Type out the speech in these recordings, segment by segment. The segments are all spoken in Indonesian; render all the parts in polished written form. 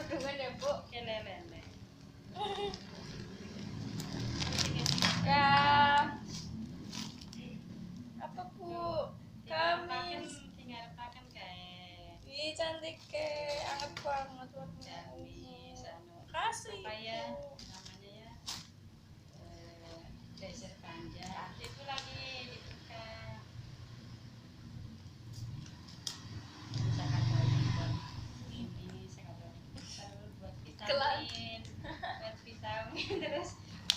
kerudungan ya Bu. Kelelele. Ya. Apa Bu? Kamis. Tinggal pakai kayak Ih cantik ke, anget banget warnanya. gamis, Kasih. apa ya Bu. namanya ya, blazer panjang. Itu lagi dibuka. Misalkan baju buat ini, sekarang buat vitamin, terus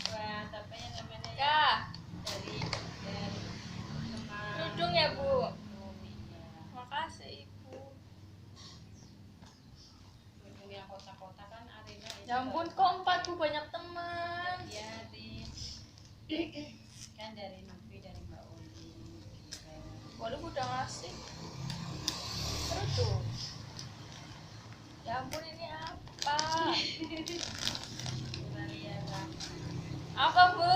buat apa ya namanya ya, Ya, dari teman. kerudung ya Bu. Oh, iya. Makasih Ibu. Kerudung yang kotak-kotak kan Arina itu Ya ampun kompak Bu, banyak teman. ya di kan dari Novi, dari Mbak Uli gitu. Waduh udah ngasih. Kerudung. Ya ampun ini apa? Kita lihat lah. Apa Bu?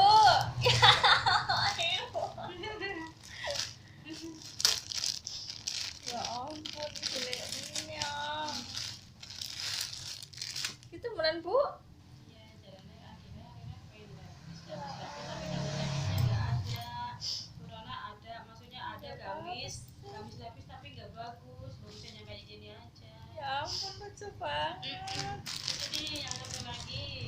Ya ampun jeleknya. Itu beneran Bu? Iya, jalannya akhirnya pengen habis gamis tapi gamis-gamisnya nggak ada. Corona ada, maksudnya ada gamis lapis tapi nggak bagus, bagusnya yang kayak gini aja. Ya ampun lucu banget. Jadi yang satu lagi